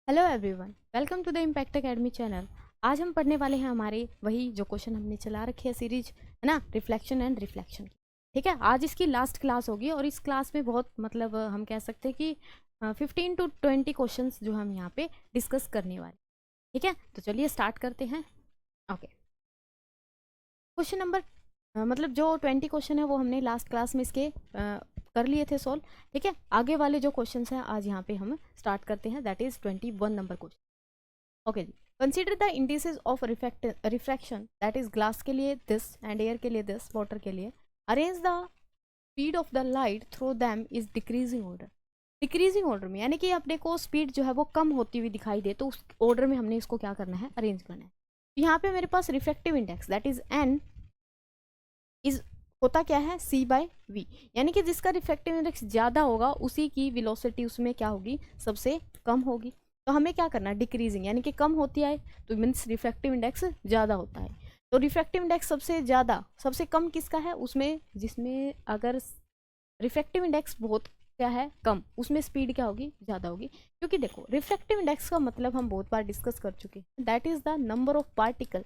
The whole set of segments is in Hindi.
Hello everyone, welcome to the impact academy channel. आज हम पढ़ने वाले हैं हमारे वही जो क्वेश्चन हमने चला रखे है सीरीज, है ना, रिफ्लेक्शन एंड रिफ्लेक्शन की। ठीक है, आज इसकी लास्ट क्लास होगी और इस क्लास में बहुत हम कह सकते हैं कि 15 to 20 क्वेश्चंस जो हम यहाँ पे डिस्कस करने वाले। ठीक है, तो चलिए स्टार्ट करते हैं। ओके, क्वेश्चन नंबर जो 20 क्वेश्चन है वो हमने लास्ट क्लास में इसके कर लिए थे सोल्व। ठीक है, आगे वाले जो क्वेश्चन हैं आज यहाँ पे हम स्टार्ट करते हैं, that is 21 number question. Okay जी, consider the indices of refraction, that is glass के लिए दिस एंड एयर के लिए दिस, वाटर के लिए। Arrange the speed of the light through them is decreasing order. Decreasing order में यानी कि अपने को स्पीड जो है वो कम होती हुई दिखाई दे, तो उस ऑर्डर में हमने इसको क्या करना है, अरेंज करना है। यहाँ पे मेरे पास refractive index that is n is होता क्या है, c बाय वी, यानी कि जिसका रिफ्रैक्टिव इंडेक्स ज़्यादा होगा उसी की वेलोसिटी उसमें क्या होगी, सबसे कम होगी। तो हमें क्या करना है, डिक्रीजिंग यानी कि कम होती है, तो मीन्स रिफ्रैक्टिव इंडेक्स ज़्यादा होता है। तो रिफ्रैक्टिव इंडेक्स सबसे ज़्यादा सबसे कम किसका है, उसमें जिसमें अगर रिफ्रैक्टिव इंडेक्स बहुत क्या है, कम, उसमें स्पीड क्या होगी, ज़्यादा होगी। क्योंकि देखो रिफ्रैक्टिव इंडेक्स का मतलब हम बहुत बार डिस्कस कर चुके हैं, that is the number of particle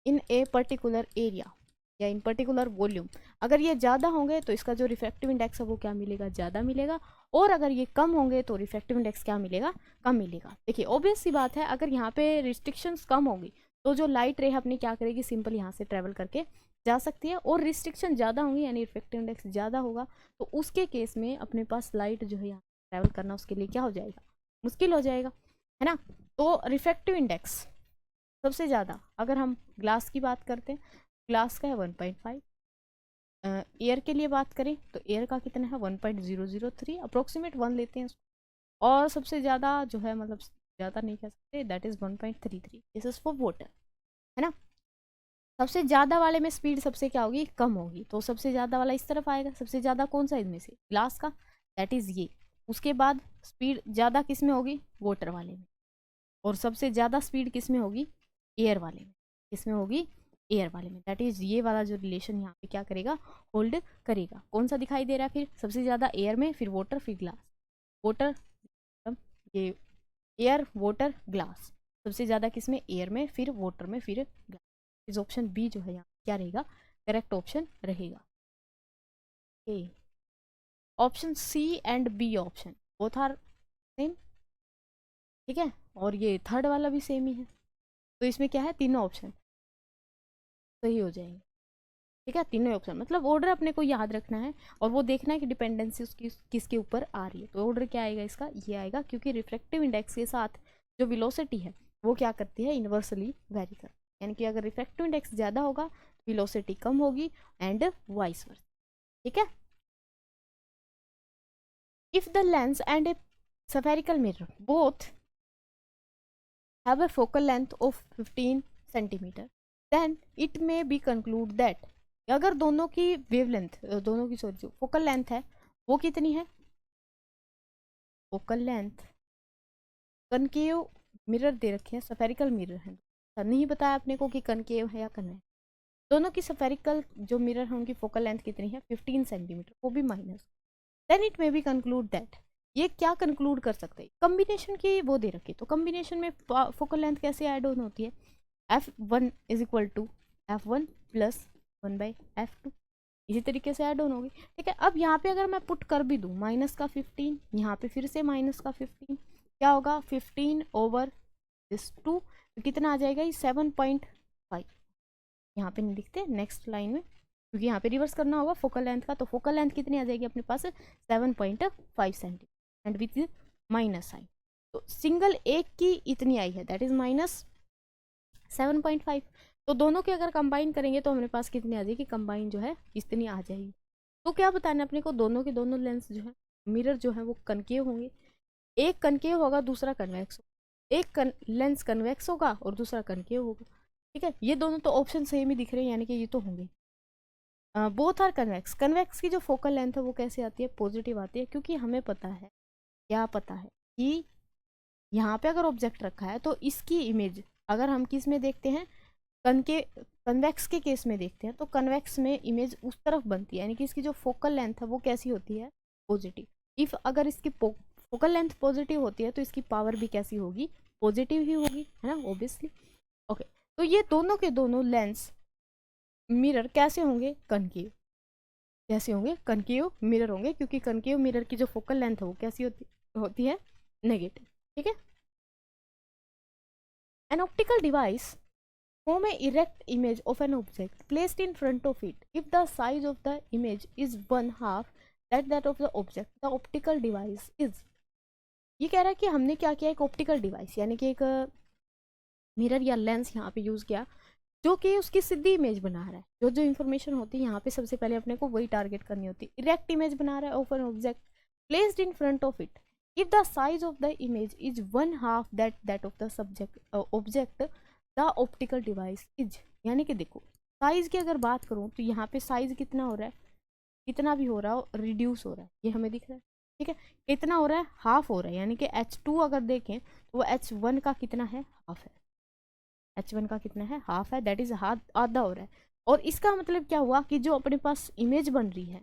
in a particular area या इन पर्टिकुलर वॉल्यूम। अगर ये ज़्यादा होंगे तो इसका जो रिफ्रैक्टिव इंडेक्स है वो क्या मिलेगा, ज़्यादा मिलेगा, और अगर ये कम होंगे तो रिफ्रैक्टिव इंडेक्स क्या मिलेगा, कम मिलेगा। देखिए ऑब्वियस सी बात है, अगर यहाँ पे रिस्ट्रिक्शंस कम होगी तो जो लाइट रे है अपनी क्या करेगी, सिंपल यहाँ से ट्रेवल करके जा सकती है, और रिस्ट्रिक्शन ज़्यादा होंगी यानी रिफ्रैक्टिव इंडेक्स ज़्यादा होगा, तो उसके केस में अपने पास लाइट जो है यहाँ ट्रेवल करना उसके लिए क्या हो जाएगा, मुश्किल हो जाएगा, है ना। तो रिफ्रैक्टिव इंडेक्स सबसे ज़्यादा अगर हम ग्लास की बात करते हैं, ग्लास का है 1.5। एयर के लिए बात करें तो एयर का कितना है, 1.003, अप्रोक्सीमेट 1 लेते हैं उसको। और सबसे ज़्यादा जो है ज़्यादा नहीं कह सकते, that is 1.33, this is for water, है ना। सबसे ज़्यादा वाले में स्पीड सबसे क्या होगी, कम होगी, तो सबसे ज़्यादा वाला इस तरफ आएगा। सबसे ज़्यादा कौन सा इनमें से, ग्लास का, दैट इज़ ये। उसके बाद स्पीड ज़्यादा किस में होगी, वाटर वाले में। और सबसे ज़्यादा स्पीड किस में होगी, एयर वाले में। किस में होगी, एयर वाले में। दैट इज ये वाला जो रिलेशन यहाँ पे क्या करेगा, होल्ड करेगा। कौन सा दिखाई दे रहा है फिर, सबसे ज़्यादा एयर में, फिर वाटर, फिर ग्लास। वाटर, ये एयर वाटर ग्लास, सबसे ज़्यादा किस में, एयर में, फिर वाटर में, फिर ग्लास। इस ऑप्शन बी जो है यहाँ क्या रहेगा, करेक्ट ऑप्शन रहेगा। Option C and B option both are same. ठीक है, और ये थर्ड वाला भी सेम ही है, तो इसमें क्या है, तीनों ऑप्शन सही हो जाएंगे। ठीक है, तीनों ऑप्शन मतलब ऑर्डर अपने को याद रखना है, और वो देखना है कि डिपेंडेंसी उसकी किसके ऊपर आ रही है। तो ऑर्डर क्या आएगा इसका, ये आएगा, क्योंकि रिफ्रैक्टिव इंडेक्स के साथ जो वेलोसिटी है वो क्या करती है, इन्वर्सली वेरी कर, यानी कि अगर रिफ्रैक्टिव इंडेक्स ज़्यादा होगा तो वेलोसिटी कम होगी, एंड वाइस वर्सा। ठीक है, if the lens and A spherical mirror both have a focal length of 15 centimeter, then it may be conclude that, अगर दोनों की वेवलेंथ, दोनों की सॉरी जो फोकल लेंथ है वो कितनी है, फोकल लेंथ, कनकेव मिरर दे रखे हैं, स्फेरिकल मिरर है, नहीं बताया अपने को कि कनकेव है या कन्वेक्स। दोनों की स्फेरिकल जो मिरर है उनकी फोकल लेंथ कितनी है, 15 सेंटीमीटर, वो भी minus. Then it may be conclude that, ये क्या कंक्लूड कर सकते हैं, कॉम्बिनेशन की वो दे रखी, तो कॉम्बिनेशन में फोकल लेंथ कैसे ऐड ऑन होती है, f1 is equal to f1 plus 1/f2, इसी तरीके से ऐड ऑन होगी। ठीक है, अब यहाँ पे अगर मैं पुट कर भी दूँ माइनस का 15, यहाँ पे फिर से माइनस का 15, क्या होगा, 15 ओवर दिस 2, तो कितना आ जाएगा, ये 7.5। यहाँ पे नहीं दिखते नेक्स्ट लाइन में, क्योंकि यहाँ पे रिवर्स करना होगा फोकल लेंथ का, तो फोकल लेंथ कितनी आ जाएगी अपने पास, 7.5 centimetre and with minus sign. तो सिंगल एक की इतनी आई है, दैट इज -7.5। तो दोनों के अगर कंबाइन करेंगे तो हमारे पास कितनी आ जाएगी, कंबाइन जो है इतनी आ जाएगी। तो क्या बताना है अपने को, दोनों के दोनों लेंस जो है, मिरर जो है वो कनकेव होंगे, एक कनकेव होगा दूसरा कन्वेक्स, एक लेंस कन्वेक्स होगा और दूसरा कनकेव होगा। ठीक है, ये दोनों तो ऑप्शन सेम ही दिख रहे हैं, यानी कि ये तो होंगे। बोथ आर कन्वेक्स, कन्वेक्स की जो फोकल लेंथ है वो कैसे आती है, पॉजिटिव आती है, क्योंकि हमें पता है, क्या पता है कि यहाँ पे अगर ऑब्जेक्ट रखा है तो इसकी इमेज अगर हम किस में देखते हैं, कन्वेक्स के केस में देखते हैं, तो कन्वेक्स में इमेज उस तरफ बनती है, यानी कि इसकी जो फोकल लेंथ है वो कैसी होती है, पॉजिटिव। इफ अगर इसकी फोकल लेंथ पॉजिटिव होती है तो इसकी पावर भी कैसी होगी, पॉजिटिव ही होगी, है ना, ऑब्वियसली। ओके, तो ये दोनों के दोनों लेंस मिरर कैसे होंगे, कनकेव, कैसे होंगे, कनकेव मिरर होंगे, क्योंकि कनकेव मिरर की जो फोकल लेंथ है वो कैसी होती है, नेगेटिव। ठीक है। An optical device form a erect image of an object placed in front of it if the size of the image is one half that of the object the optical device is। ये कह रहा है कि हमने क्या किया, एक ऑप्टिकल डिवाइस यानी कि एक मिरर या लेंस यहाँ पे यूज किया जो कि उसकी सीधी इमेज बना रहा है। जो जो इन्फॉर्मेशन होती है यहाँ पे सबसे पहले अपने को वही टारगेट करनी होती है। इरेक्ट इमेज बना रहा है of an object placed in front of it if the size of the image is one half that of the subject object the optical device is. यानी कि देखो साइज की अगर बात करूँ तो यहाँ पे साइज कितना हो रहा है, कितना भी हो रहा हो रिड्यूस हो रहा है, ये हमें दिख रहा है। ठीक है, कितना हो रहा है, हाफ हो रहा है, यानी कि H2 अगर देखें तो वो H1 का कितना है, हाफ है। H1 का कितना है, हाफ है, दैट इज आधा हो रहा है। और इसका मतलब क्या हुआ कि जो अपने पास इमेज बन रही है,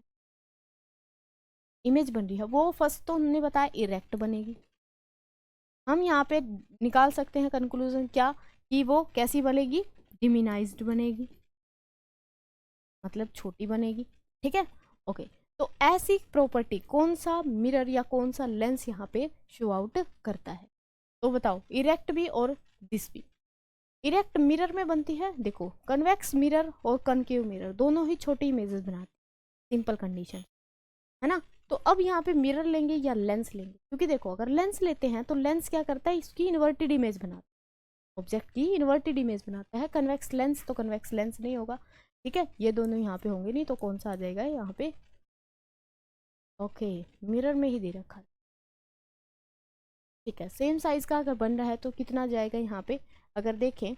इमेज बन रही है वो फर्स्ट तो उन्होंने बताया इरेक्ट बनेगी। हम यहाँ पे निकाल सकते हैं कंक्लूजन क्या, कि वो कैसी बनेगी, डिमिनाइज्ड बनेगी, मतलब छोटी बनेगी। ठीक है, ओके। तो ऐसी प्रॉपर्टी कौन सा मिरर या कौन सा लेंस यहाँ पे शो आउट करता है, तो बताओ, इरेक्ट भी और दिस भी। इरेक्ट मिरर में बनती है, देखो कन्वेक्स मिरर और कनकेव मिरर दोनों ही छोटी इमेजेस बनाते, सिंपल कंडीशन है ना। तो अब यहाँ पे मिरर लेंगे या लेंस लेंगे, क्योंकि देखो अगर लेंस लेते हैं तो लेंस क्या करता है, इसकी इन्वर्टेड इमेज बनाता है, ऑब्जेक्ट की इन्वर्टेड इमेज बनाता है। कन्वेक्स लेंस तो कन्वेक्स लेंस नहीं होगा। ठीक है, ये दोनों यहाँ पे होंगे नहीं, तो कौन सा आ जाएगा यहाँ पे, ओके, मिरर में ही दे रखा है। ठीक है, सेम साइज का अगर बन रहा है तो कितना जाएगा यहाँ पे, अगर देखें,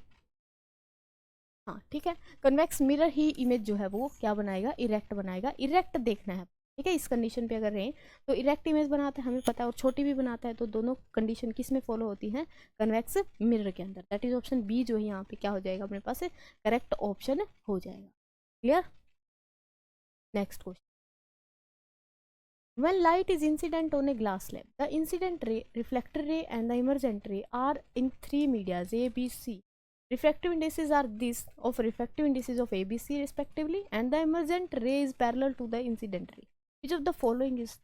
हाँ ठीक है, कन्वेक्स मिरर ही इमेज जो है वो क्या बनाएगा, इरेक्ट बनाएगा। इरेक्ट देखना है, ठीक है, इस कंडीशन पे अगर रहें तो इरेक्ट इमेज बनाता है, हमें पता है, और छोटी भी बनाता है। तो दोनों कंडीशन किस में फॉलो होती हैं, कन्वेक्स मिरर के अंदर। दैट इज ऑप्शन बी जो है यहाँ पे क्या हो जाएगा अपने पास, करेक्ट ऑप्शन हो जाएगा। Clear. Next question, when light is incident on a glass slab, the incident ray, reflected ray and the emergent ray are in three medias A, B, C. Refractive indices are this of refractive indices of A, B, C respectively, and the emergent ray is parallel to the incident ray. Which of the following is,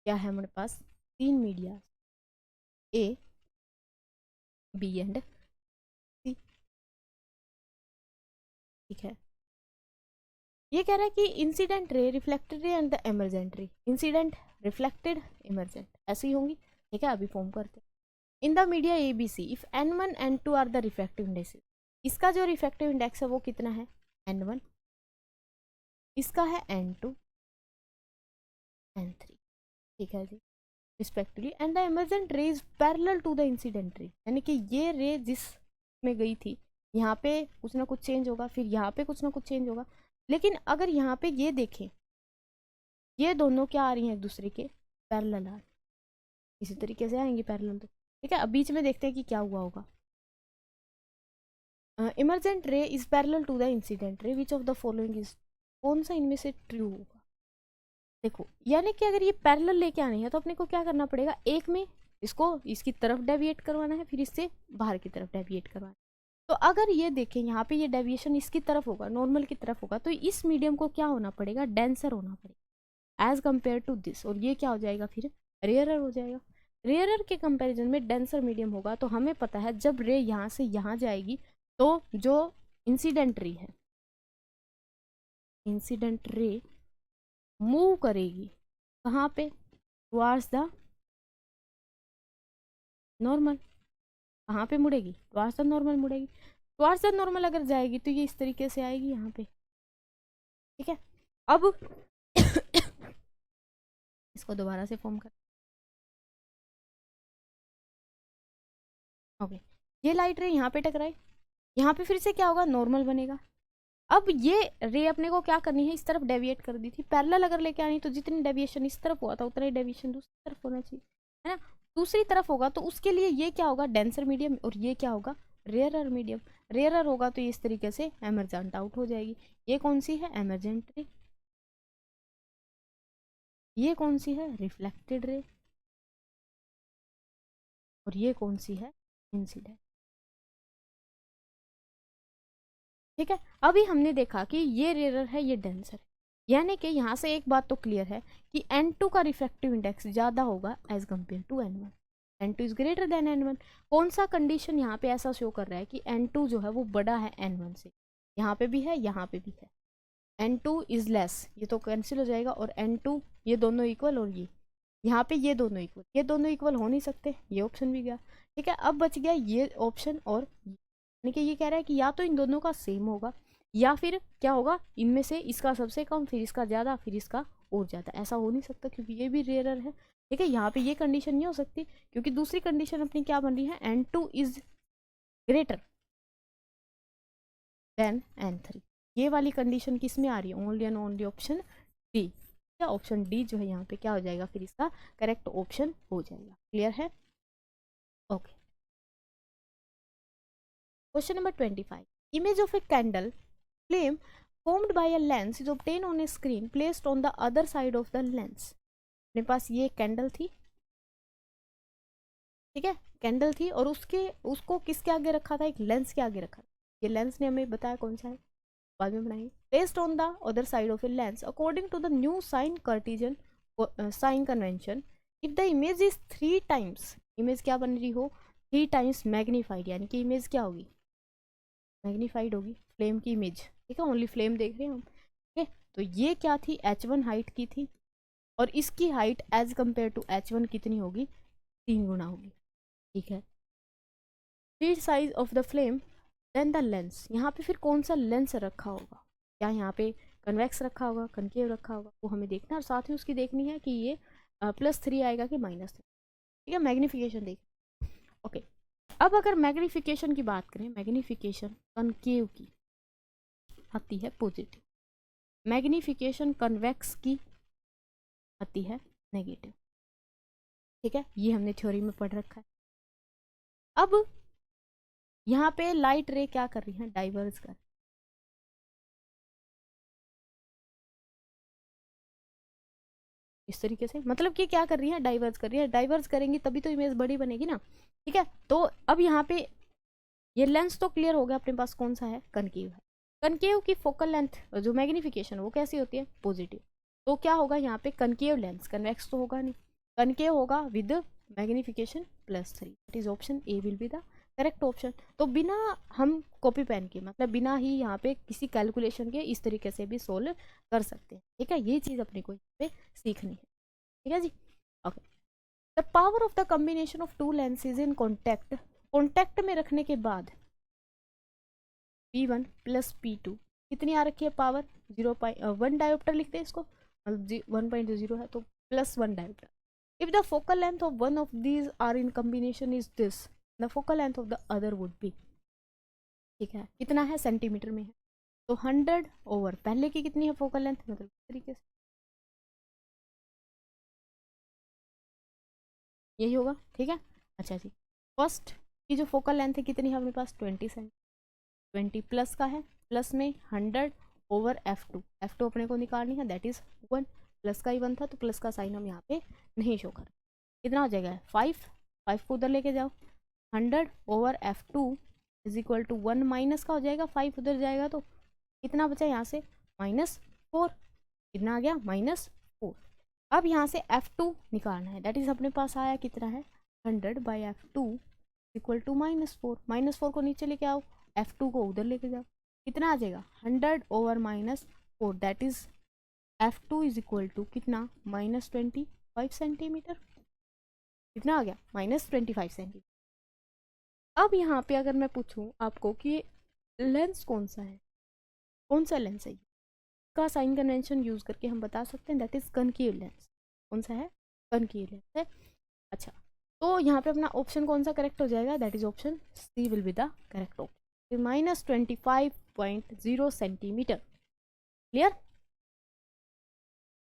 क्या है हमारे पास, तीन media A, B and C। ठीक है, ये कह रहा है कि incident ray, reflected ray and the emergent ray, incident, reflected, emergent ऐसी होंगी। ठीक है, अभी फॉर्म करते हैं। In the media A B C if N1 N2 are the reflective indexes, इसका जो रिफ्लेक्टिव इंडेक्स है वो कितना है, N1, इसका है N2 N3। ठीक है जी, respectively. And the emergent ray is parallel to the incident ray, यानी कि ये रे जिस में गई थी यहाँ पे कुछ ना कुछ चेंज होगा, फिर यहाँ पे कुछ ना कुछ चेंज होगा। लेकिन अगर यहाँ पे ये देखें, ये दोनों क्या आ रही हैं, एक दूसरे के पैरेलल आ रही, इसी तरीके से आएंगी पैरेलल। तो ठीक है, अब बीच में देखते हैं कि क्या हुआ होगा। Emergent ray is parallel to the incident ray, which of the following is, कौन सा इनमें से ट्रू होगा। देखो यानी कि अगर ये पैरेलल लेके आनी है तो अपने को क्या करना पड़ेगा, एक में इसको इसकी तरफ डेविएट करवाना है, फिर इससे बाहर की तरफ डेविएट करवाना है। तो अगर ये देखें यहाँ पे ये डेविएशन इसकी तरफ होगा, नॉर्मल की तरफ होगा, तो इस मीडियम को क्या होना पड़ेगा, डेंसर होना पड़ेगा एज कम्पेयर टू दिस, और ये क्या हो जाएगा फिर, रेयरर हो जाएगा। रेयरर के कंपैरिजन में डेंसर मीडियम होगा। तो हमें पता है जब रे यहाँ से यहाँ जाएगी तो जो इंसिडेंट रे है, इंसिडेंट रे मूव करेगी कहाँ पे, टुवार्ड्स द नॉर्मल। कहाँ पे मुड़ेगी, टुवार्ड्स द नॉर्मल मुड़ेगी। टुवार्ड्स द नॉर्मल अगर जाएगी तो ये इस तरीके से आएगी यहाँ पे। ठीक है, अब इसको दोबारा से फॉर्म कर, ओके, ये लाइट रे यहाँ पे टकराई, यहाँ पे फिर से क्या होगा, नॉर्मल बनेगा। अब ये रे अपने को क्या करनी है, इस तरफ डेविएट कर दी थी, पैरेलल अगर लेके आनी तो जितनी डेविएशन इस तरफ हुआ था उतना ही डेविएशन दूसरी तरफ होना चाहिए, है ना। दूसरी तरफ होगा तो उसके लिए ये क्या होगा, डेंसर मीडियम, और ये क्या होगा, रेयरर मीडियम। रेयरर होगा तो ये इस तरीके से एमरजेंट आउट हो जाएगी। ये कौन सी है, एमरजेंट रे। ये कौन सी है, रिफ्लेक्टेड रे, और ये कौन सी है, इंसिडेंट। ठीक है, अभी हमने देखा कि ये रेयर है, ये डेंसर है, यानी कि यहाँ से एक बात तो क्लियर है कि N2 का रिफ्रैक्टिव इंडेक्स ज़्यादा होगा as compare to N1, N2 is greater than N1। कौन सा कंडीशन यहाँ पे ऐसा शो कर रहा है कि N2 जो है वो बड़ा है N1 से, यहाँ पे भी है, यहाँ पे भी है। N2 इज लेस, ये तो कैंसिल हो जाएगा, और N2 ये दोनों इक्वल, और ये यहाँ पे ये दोनों इक्वल, ये दोनों इक्वल हो नहीं सकते, ये ऑप्शन भी गया। ठीक है, अब बच गया ये ऑप्शन, और यानी कि ये कह रहा है कि या तो इन दोनों का सेम होगा, या फिर क्या होगा, इनमें से इसका सबसे कम, फिर इसका ज़्यादा, फिर इसका और ज़्यादा। ऐसा हो नहीं सकता क्योंकि ये भी रेयर है। ठीक है, यहाँ पे ये कंडीशन नहीं हो सकती क्योंकि दूसरी कंडीशन अपनी क्या बन रही है, N2 is greater then N3। ये वाली कंडीशन किस में आ रही है, only and only option D. क्या ऑप्शन डी जो है यहाँ पे क्या हो जाएगा, फिर इसका करेक्ट ऑप्शन हो जाएगा। क्लियर है, okay. Question number 25, image of a candle flame formed by a lens is obtained on a screen placed on the other side of the lens। अपने पास ये कैंडल थी, ठीक है, कैंडल थी, और उसको किसके आगे रखा था, एक लेंस के आगे रखा था। ये लेंस ने हमें बताया कौन सा है, बाद में बनाएंगे। placed on the other side of a lens according to the new sign Cartesian sign convention if the image is 3 times, image क्या बन रही हो, 3 टाइम्स मैग्नीफाइड, यानी कि इमेज क्या होगी, मैग्नीफाइड होगी, फ्लेम की इमेज। ठीक है, ओनली फ्लेम देख रहे हैं हम। ठीक है, तो ये क्या थी, H1 हाइट की थी, और इसकी height as compare to H1 कितनी होगी, 3 गुना होगी। ठीक है, फिर size of the flame than the lens, यहाँ पे फिर कौन सा लेंस रखा होगा, क्या यहाँ पे कन्वेक्स रखा होगा, कनकेव रखा होगा, वो हमें देखना है, और साथ ही उसकी देखनी है कि ये +3 आएगा कि -3। ठीक है, मैग्नीफिकेशन देख, ओके। अब अगर मैग्नीफिकेशन की बात करें, मैग्नीफिकेशन कनकेव की आती है पॉजिटिव, मैग्नीफिकेशन कन्वेक्स की आती है नेगेटिव। ठीक है, ये हमने थ्योरी में पढ़ रखा है। अब यहाँ पे लाइट रे क्या कर रही है, डाइवर्ज कर, इस तरीके से, मतलब कि क्या कर रही है, डाइवर्ज कर रही है। डाइवर्ज करेंगी तभी तो इमेज बड़ी बनेगी ना। ठीक है, तो अब यहाँ पे ये लेंस तो क्लियर हो गया, अपने पास कौन सा है, कनकेव है। कनकेव की फोकल लेंथ जो मैग्नीफिकेशन वो कैसी होती है, पॉजिटिव। तो क्या होगा यहाँ पे, कनकेव लेंस, कन्वेक्स तो होगा नहीं, कनकेव होगा with magnification +3, that is option A will be the correct option. तो बिना हम कॉपी पेन के, मतलब बिना ही यहाँ पे किसी कैलकुलेशन के, इस तरीके से भी सोल्व कर सकते हैं। ठीक है, ये चीज़ अपने को यहाँ पे सीखनी है। ठीक है जी, okay. The power of the combination of two lenses in contact, contact में रखने के बाद P1 + P2 कितनी आ रखी है पावर, 0.1 डायोप्टर लिखते हैं इसको, मतलब 1.0 है तो +1 dioptre. If the focal length of one of these are in combination is this, the focal length of the other would be. ठीक है, कितना है, सेंटीमीटर में है, तो 100 ओवर पहले की कितनी है फोकल लेंथ, मतलब इस तरीके से यही होगा। ठीक है, अच्छा जी, फर्स्ट की जो फोकल लेंथ है कितनी है अपने पास, 20 सेंट, 20 प्लस का है, प्लस में 100 ओवर F2 अपने को निकालनी है, दैट इज 1, प्लस का ही 1 था तो प्लस का साइन हम यहाँ पे नहीं शो कर। कितना हो जाएगा, 5 को उधर लेके जाओ, 100 over F2 is equal to 1 minus का हो जाएगा, 5 उधर जाएगा तो कितना बचा यहाँ से, -4। कितना आ गया, -4। अब यहाँ से F2 निकालना है, दैट इज अपने पास आया कितना है, 100/F2 इक्वल टू -4। -4 को नीचे लेके आओ, F2 को उधर लेके जाओ, कितना आ जाएगा, 100 over -4, that is F2 is equal to कितना, -25 सेंटीमीटर। कितना आ गया, -25 सेंटीमीटर। अब यहाँ पे अगर मैं पूछूं आपको कि लेंस कौन सा है, कौन सा लेंस है, का साइन कन्वेंशन यूज करके हम बता सकते हैं, दैट इज कनकेव लेंस। कौन सा है, कनकेव लेंस है। अच्छा, तो यहाँ पे अपना ऑप्शन कौन सा करेक्ट हो जाएगा, that is option C will be the correct option, -25.0 centimetre. Clear.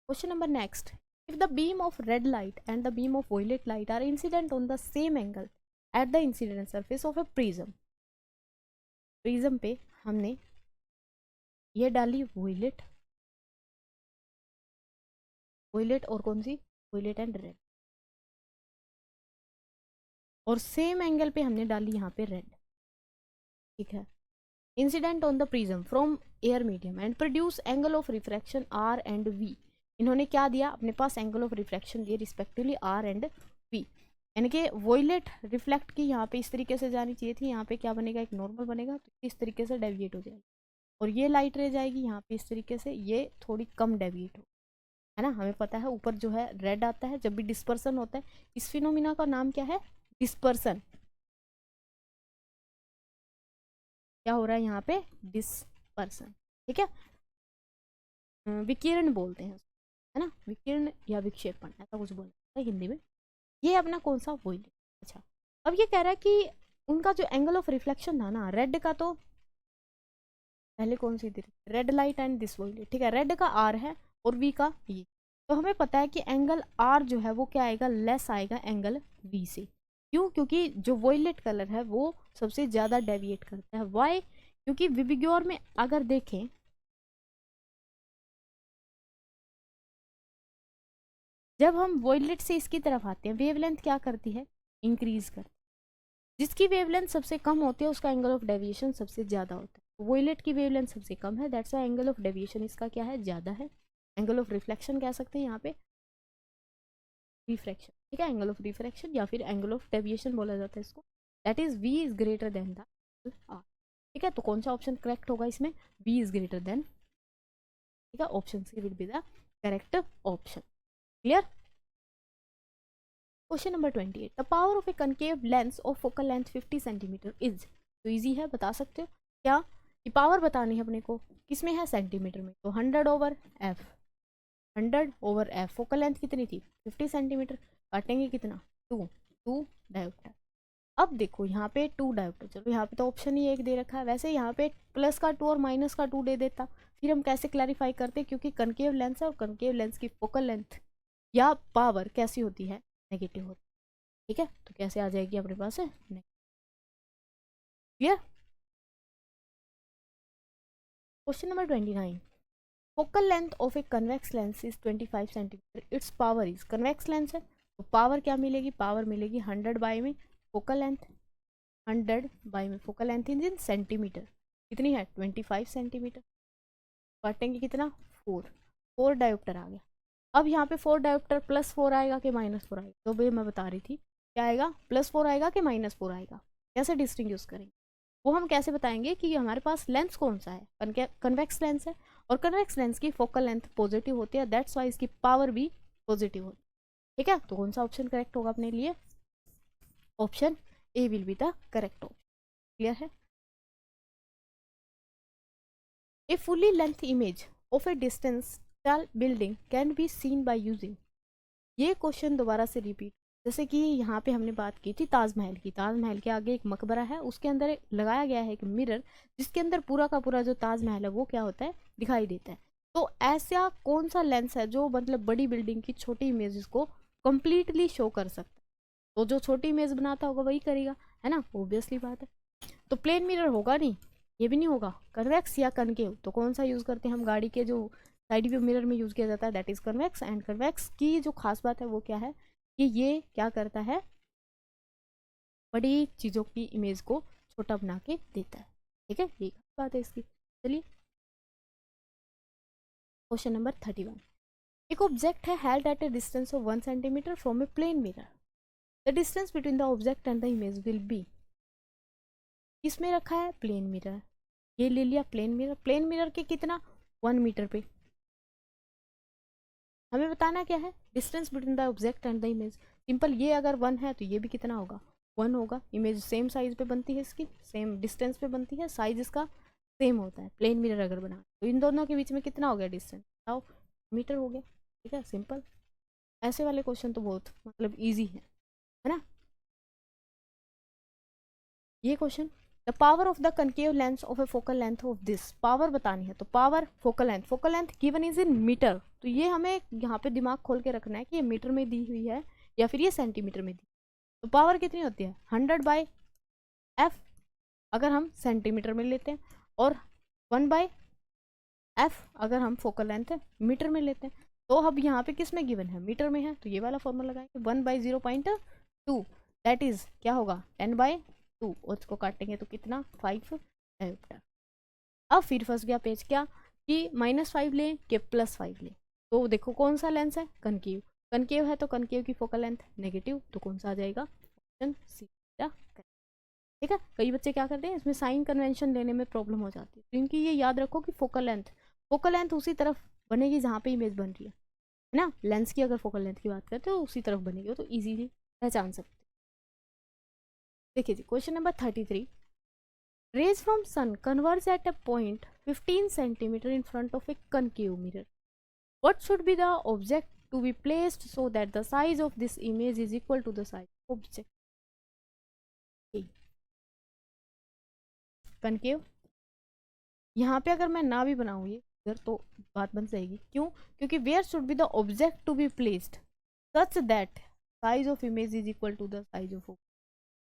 Question number next, if the beam of red light and the beam of violet light are incident on the same angle at the incident surface of a prism, prism पे हमने ये डाली वोयलेट वॉयलेट और कौन सी, वॉयलेट एंड रेड, और सेम एंगल पे हमने डाली यहाँ पे रेड, ठीक है। Incident on the prism from air medium and produce angle of refraction R and V. इन्होंने क्या दिया अपने पास, एंगल ऑफ रिफ्रैक्शन दिए रिस्पेक्टिवली आर एंड वी, यानी कि वॉयलेट रिफ्लेक्ट की यहाँ पे इस तरीके से जानी चाहिए थी, यहाँ पे क्या बनेगा, एक नॉर्मल बनेगा, तो इस तरीके से डेविएट हो जाएगी, और ये लाइट रह जाएगी यहाँ पे इस तरीके से, ये थोड़ी कम डेविएट हो, है ना। हमें पता है ऊपर जो है रेड आता है जब भी डिस्पर्सन होता है, इस फिनोमिना का नाम क्या है, डिस्पर्सन। क्या हो रहा है यहाँ पे, डिस्पर्सन, ठीक है। विकिरण बोलते हैं उसको, है ना, विकिरण या विक्षेपण ऐसा कुछ बोलते हैं हिंदी में। ये अपना कौन सा, वॉयलेट। अच्छा, अब ये कह रहा है कि उनका जो एंगल ऑफ रिफ्लेक्शन था ना रेड का, तो पहले कौन सी थी, red light and this violet, ठीक है। रेड का आर है और वी का ये, तो हमें पता है कि एंगल आर जो है वो क्या आएगा, लेस आएगा एंगल वी से। क्यों, क्योंकि जो वॉयलेट कलर है वो सबसे ज्यादा डेविएट करता है। वाई, क्योंकि विबिग्योर में अगर देखें, जब हम वॉयलेट से इसकी तरफ आते हैं वेवलेंथ क्या करती है, इंक्रीज करती है। जिसकी वेवलेंथ सबसे कम होती है उसका एंगल ऑफ डेविएशन सबसे ज्यादा होता है। वॉयलेट की वेवलेंथ सबसे कम है, that's why angle of deviation इसका क्या है, ज्यादा है। एंगल ऑफ रिफ्लेक्शन कह सकते हैं यहाँ पे रिफ्रैक्शन, ठीक है, एंगल ऑफ रिफ्रैक्शन या फिर एंगल ऑफ डेविएशन बोला जाता है इसको, that is v is greater then the r, ठीक है। तो कौन सा ऑप्शन करेक्ट होगा इसमें, v इज ग्रेटर देन, ठीक है, option C will be the correct option. Clear. Question number 28, the power of a concave lens of focal length 50 centimetre is, तो इजी है, बता सकते हो क्या, कि पावर बतानी है अपने को, किसमें है, सेंटीमीटर में, तो 100/f, 100/f, फोकल लेंथ कितनी थी 50 सेंटीमीटर, काटेंगे कितना 2 डायोप्टर। अब देखो यहाँ पे 2 डायोप्टर, चलो यहाँ पे तो ऑप्शन ही एक दे रखा है, वैसे यहाँ पे प्लस का 2 और माइनस का 2 दे देता, फिर हम कैसे क्लैरिफाई करते, क्योंकि कनकेव लेंस है और कनकेव लेंस की फोकल लेंथ या पावर कैसी होती है, नेगेटिव होती है, ठीक है। तो कैसे आ जाएगी अपने पास है, clear. Question number 29, focal length of a convex lens is 25 centimetre, it's power is, convex lens है तो पावर क्या मिलेगी, पावर मिलेगी 100 बाई में फोकल लेंथ, 100 बाई में फोकल लेंथ इन सेंटीमीटर, कितनी है 25 सेंटीमीटर, काटेंगे कितना 4 डायोप्टर आ गया। अब यहाँ पे 4 डायोप्टर +4 आएगा कि -4 आएगा, तो भाई मैं बता रही थी क्या आएगा, +4 आएगा कि -4 आएगा, कैसे डिस्टिंग्विश करेंगे, वो हम कैसे बताएंगे कि हमारे पास लेंस कौन सा है, कन्वेक्स लेंस है, और कन्वेक्स लेंस की फोकल लेंथ पॉजिटिव होती है, दैट्स वाई इसकी पावर भी पॉजिटिव होती है, ठीक है। तो कौन सा ऑप्शन करेक्ट होगा अपने लिए, option A will be the correct option. Clear है। A fully length image of a distance tall building can be seen by using, ये क्वेश्चन दोबारा से रिपीट, जैसे कि यहाँ पे हमने बात की थी ताजमहल की, ताजमहल के आगे एक मकबरा है, उसके अंदर लगाया गया है एक मिरर, जिसके अंदर पूरा का पूरा जो ताजमहल है वो क्या होता है, दिखाई देता है। तो ऐसा कौन सा लेंस है जो मतलब बड़ी बिल्डिंग की छोटी इमेजेस को कंप्लीटली शो कर सकता है, तो जो छोटी इमेज बनाता होगा वही करेगा, है ना, ऑब्वियसली बात है। तो प्लेन मिरर होगा नहीं, ये भी नहीं होगा, कन्वेक्स या कनकेव, तो कौन सा यूज करते हैं हम, गाड़ी के जो साइड व्यू मिरर में यूज किया जाता है, that is convex. And convex की जो खास बात है वो क्या है, कि ये क्या करता है, बड़ी चीजों की इमेज को छोटा बना के देता है, ठीक है, ये बात है इसकी। चलिए क्वेश्चन नंबर 31, एक ऑब्जेक्ट है held at a distance of 1 centimetre from a plane mirror, the distance between the object and the image will be, किसमें रखा है, प्लेन मिरर, ये ले लिया प्लेन मिरर, प्लेन मिरर के कितना 1 मीटर पे, हमें बताना क्या है, distance between the object and the image, simple, ये अगर 1 है तो ये भी कितना होगा 1 होगा, इमेज सेम साइज पे बनती है इसकी, सेम डिस्टेंस पे बनती है, साइज इसका सेम होता है, प्लेन मिरर अगर बना तो इन दोनों के बीच में कितना हो गया डिस्टेंस, बताओ, मीटर हो गया, ठीक है, सिंपल। ऐसे वाले क्वेश्चन तो बहुत मतलब ईजी है ना। ये question, the power of the concave lens of a focal length of this, power बतानी है तो power focal length given is in metre, तो ये हमें यहाँ पे दिमाग खोल के रखना है कि ये मीटर में दी हुई है या फिर ये सेंटीमीटर में दी, तो पावर कितनी होती है 100/f अगर हम सेंटीमीटर में लेते हैं, और 1/f अगर हम फोकल लेंथ मीटर में लेते हैं, तो अब यहाँ पे किस में गिवन है, मीटर में है, तो ये वाला फॉर्मूला लगाएंगे 1/0.2, दैट इज क्या होगा 10/2, और इसको काटेंगे तो कितना 5 डायोप्टर। अब फिर फंस गया पेज, क्या कि -5 लें कि +5 लें, तो देखो कौन सा लेंस है, कनकेव, कनकेव है तो कनकेव की फोकल लेंथ नेगेटिव, तो कौन सा आ जाएगा, ऑप्शन सी। ठीक है, कई बच्चे क्या करते हैं इसमें साइन कन्वेंशन लेने में प्रॉब्लम हो जाती है, तो इनकी ये याद रखो कि फोकल लेंथ उसी तरफ बनेगी जहाँ पे इमेज बन रही है ना, लेंस की अगर फोकल लेंथ की बात करते हो तो उसी तरफ बनेगी, तो इजीली पहचान सकते हैं। देखिए जी question number 33, rays from sun converge at a point 15 centimeter in front of a concave mirror. What should be the object to be placed so that the size of this image is equal to the size of object? concave, यहाँ पे अगर मैं ना भी बनाऊँ ये इधर तो बात बन जाएगी, क्यों, क्योंकि where should be the object to be placed such that size of image is equal to the size of object.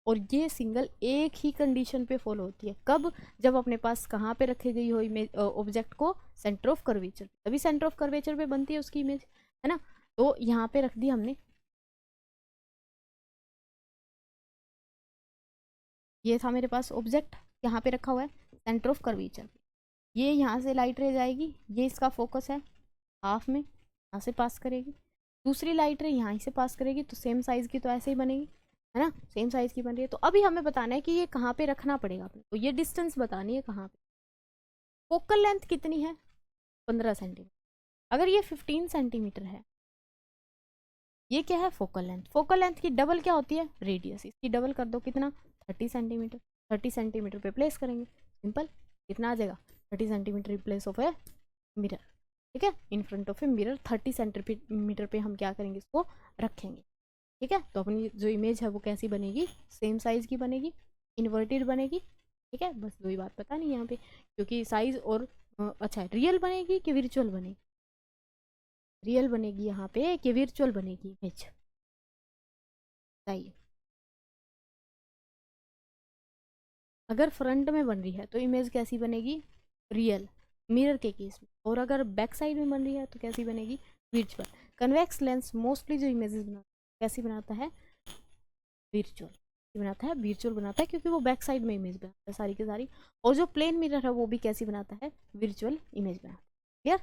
और ये सिंगल एक ही कंडीशन पे फॉलो होती है, कब, जब अपने पास कहाँ पे रखी गई हो इमेज ऑब्जेक्ट को, सेंटर ऑफ कर्वेचर, तभी सेंटर ऑफ कर्वेचर पे बनती है उसकी इमेज, है ना, तो यहाँ पे रख दी हमने, ये था मेरे पास ऑब्जेक्ट, यहाँ पे रखा हुआ है सेंटर ऑफ कर्वेचर, ये यहाँ से लाइट रे जाएगी, ये इसका फोकस है हाफ में, यहाँ से पास करेगी, दूसरी लाइट रे यहाँ से पास करेगी, तो सेम साइज की तो ऐसे ही बनेगी, है ना, सेम साइज की बन रही है, तो अभी हमें बताना है कि ये कहाँ पे रखना पड़ेगा अपने, तो ये डिस्टेंस बतानी है कहाँ पे, फोकल लेंथ कितनी है 15 सेंटीमीटर, अगर ये 15 सेंटीमीटर है, ये क्या है फोकल लेंथ, फोकल लेंथ की डबल क्या होती है रेडियस, इसकी डबल कर दो कितना 30 सेंटीमीटर, 30 सेंटीमीटर पे प्लेस करेंगे, सिंपल, कितना आ जाएगा 30 centimetre in place of a mirror, ठीक है, in front of a mirror 30 centimetre पे हम क्या करेंगे इसको रखेंगे, ठीक है, तो अपनी जो इमेज है वो कैसी बनेगी, सेम साइज की बनेगी, इन्वर्टेड बनेगी, ठीक है, बस वही बात पता नहीं यहाँ पे, क्योंकि साइज और अच्छा रियल बनेगी कि विर्चुअल बनेगी, रियल बनेगी यहाँ पे कि विर्चुअल बनेगी इमेज, बताइए, अगर फ्रंट में बन रही है तो इमेज कैसी बनेगी रियल, मिरर के केस में, और अगर बैक साइड में बन रही है तो कैसी बनेगी विर्चुअल। कन्वेक्स लेंस मोस्टली जो इमेजेस बनाता है कैसी बनाता है विर्चुअल बनाता है, विर्चुअल बनाता है, क्योंकि वो बैक साइड में इमेज बनाता है सारी की सारी, और जो प्लेन मिरर है वो भी कैसी बनाता है विर्चुअल इमेज बनाता है, clear.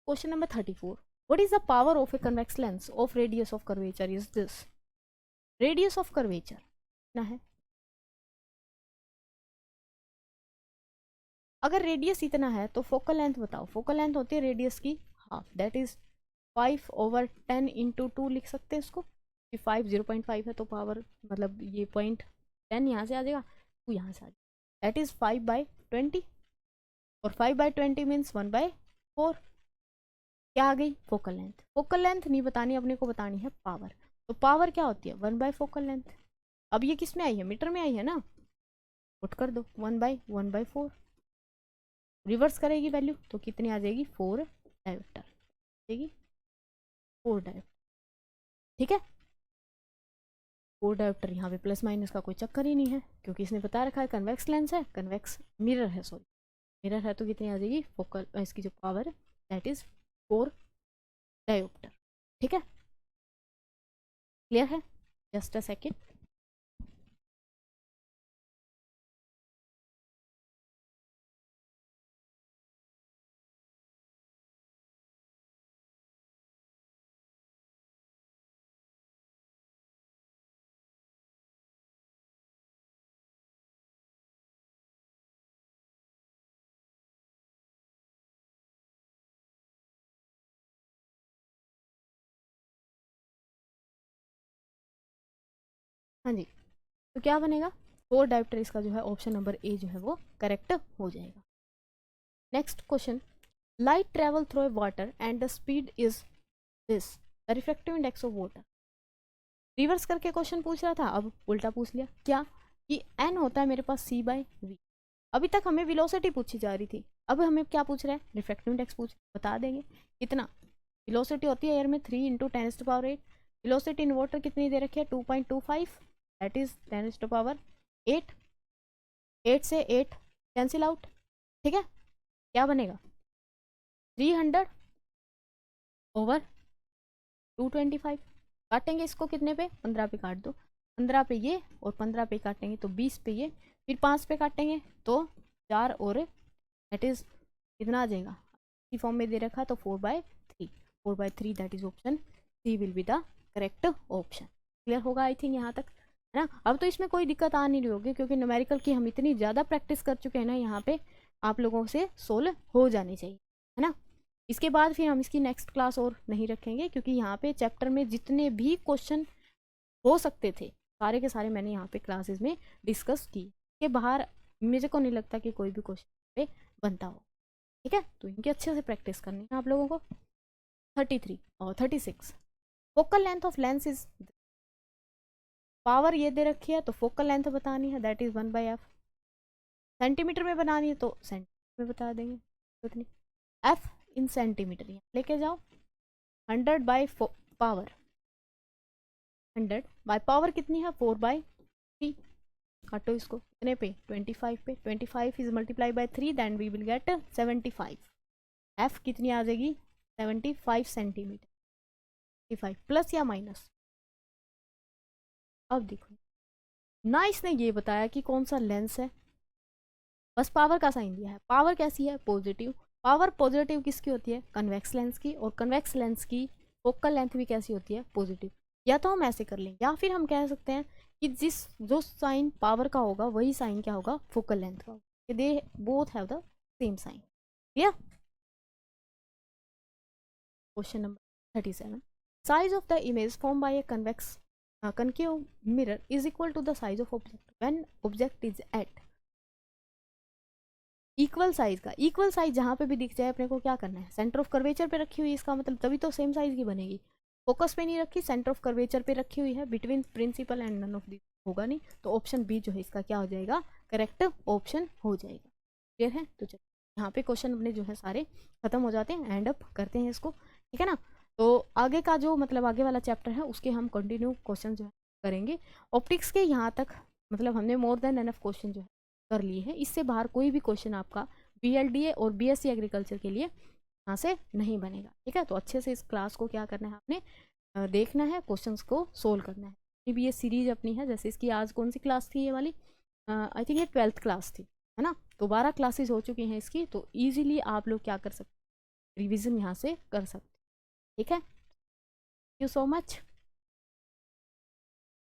Question number 34, what is the power of a convex lens of radius of curvature is this, radius of curvature ना है, अगर रेडियस इतना है तो फोकल लेंथ बताओ, फोकल लेंथ होती है रेडियस की हाफ, दैट इज 5/10 इंटू 2 लिख सकते हैं इसको, कि 5 0.5 है तो पावर मतलब ये 0.10 यहाँ से आ जाएगा, 2 यहाँ से आ जाएगा, दैट इज 5/20, और 5/20 मीन्स 1/4, क्या आ गई फोकल लेंथ, फोकल लेंथ नहीं बतानी अपने को, बतानी है पावर, तो पावर क्या होती है 1 बाय फोकल लेंथ, अब ये किस में आई है मीटर में आई है ना, पुट कर दो 1/1/4, रिवर्स करेगी वैल्यू तो कितनी आ जाएगी 4 डायोप्टर, जाएगी 4 डायोप्टर, ठीक है, 4 डायोप्टर, यहाँ पे प्लस माइनस का कोई चक्कर ही नहीं है, क्योंकि इसने बता रखा है कन्वेक्स लेंस है, कन्वेक्स मिरर है, सॉरी मिरर है, तो कितनी आ जाएगी फोकल, इसकी जो पावर है दैट इज 4 डायोप्टर, ठीक है, क्लियर है, जस्ट अ सेकेंड। हाँ जी, तो क्या बनेगा 4 डायोप्टर, इसका जो है ऑप्शन नंबर ए जो है वो करेक्ट हो जाएगा। Next question, light travel through a water and the speed is this, the refractive index of water, reverse करके क्वेश्चन पूछ रहा था, अब उल्टा पूछ लिया, क्या कि एन होता है मेरे पास c/v, अभी तक हमें वेलोसिटी पूछी जा रही थी, अब हमें क्या पूछ रहा है रिफ्रैक्टिव इंडेक्स पूछ, बता देंगे कितना, वेलोसिटी होती है एयर में 3 × 10⁸, वेलोसिटी इन वाटर कितनी दे रखी है 2.25, दैट इज 10⁸8, 8 से 8 कैंसिल आउट, ठीक है, क्या बनेगा 300 ओवर 225, काटेंगे इसको कितने पे, 15 पे काट दो, 15 पे ये और 15 पे काटेंगे तो 20 पे ये, फिर 5 पे काटेंगे तो 4 और दैट इज कितना आ जाएगा, इसी फॉर्म में दे रखा तो 4/3, 4/3 that is option C will be the correct option. Clear होगा आई थिंक यहाँ तक, है ना। अब तो इसमें कोई दिक्कत आ नहीं रही होगी क्योंकि न्यूमेरिकल की हम इतनी ज़्यादा प्रैक्टिस कर चुके हैं ना, यहाँ पे आप लोगों से सोल्व हो जानी चाहिए, है ना। इसके बाद फिर हम इसकी नेक्स्ट क्लास और नहीं रखेंगे क्योंकि यहाँ पे चैप्टर में जितने भी क्वेश्चन हो सकते थे सारे के सारे मैंने यहाँ पे क्लासेस में डिस्कस किए, के बाहर मुझे को नहीं लगता कि कोई भी क्वेश्चन पे बनता हो, ठीक है। तो इनकी अच्छे से प्रैक्टिस करनी है आप लोगों को। 33 और 36, focal length of lens is, power ये दे रखी है तो फोकल लेंथ बतानी है दैट इज 1/f, सेंटीमीटर में बनानी है तो सेंटीमीटर में बता देंगे कितनी, f इन सेंटीमीटर यहाँ लेके जाओ, 100/पावर, 100/पावर कितनी है 4/3, काटो इसको कितने पे 25 पे, 25 is multiply by 3 then we will get 75, f कितनी आ जाएगी 75 सेंटीमीटर, 75 प्लस या माइनस। अब देखो ना इसने ये बताया कि कौन सा लेंस है, बस पावर का साइन दिया है, पावर कैसी है पॉजिटिव, पावर पॉजिटिव किसकी होती है कन्वेक्स लेंस की, और कन्वेक्स लेंस की फोकल लेंथ भी कैसी होती है पॉजिटिव। या तो हम ऐसे कर लें या फिर हम कह सकते हैं कि जो साइन पावर का होगा वही साइन क्या होगा फोकल लेंथ का होगा, they both have the same sign. Clear. Question number 37, size of the image form by a convex concave mirror is equal to the size of object when object is at equal size का, इक्वल साइज जहाँ पे भी दिख जाए अपने को क्या करना है, सेंटर ऑफ कर्वेचर पे रखी हुई है, इसका मतलब तभी तो सेम साइज की बनेगी, फोकस पे नहीं रखी सेंटर ऑफ कर्वेचर पे रखी हुई है, between principal and none of this होगा नहीं, तो ऑप्शन बी जो है इसका क्या हो जाएगा करेक्ट ऑप्शन हो जाएगा। क्लियर है। तो चलिए यहाँ पे क्वेश्चन अपने जो है सारे खत्म हो जाते हैं, एंड अप करते हैं इसको, ठीक है ना। तो आगे का जो मतलब आगे वाला चैप्टर है उसके हम कंटिन्यू क्वेश्चन जो है करेंगे। ऑप्टिक्स के यहाँ तक मतलब हमने मोर देन एनफ क्वेश्चन जो है कर लिए हैं, इससे बाहर कोई भी क्वेश्चन आपका BLDA और BSc एग्रीकल्चर के लिए यहाँ से नहीं बनेगा, ठीक है। तो अच्छे से इस क्लास को क्या करना है आपने देखना है, क्वेश्चंस को सोल्व करना है। भी ये सीरीज अपनी है, जैसे इसकी आज कौन सी क्लास थी ये वाली, आई थिंक ये 12th क्लास थी, है ना। तो 12 क्लासेस हो चुकी हैं इसकी, तो ईजिली आप लोग क्या कर सकते रिविजन यहाँ से कर सकते, ठीक है। Thank you so much.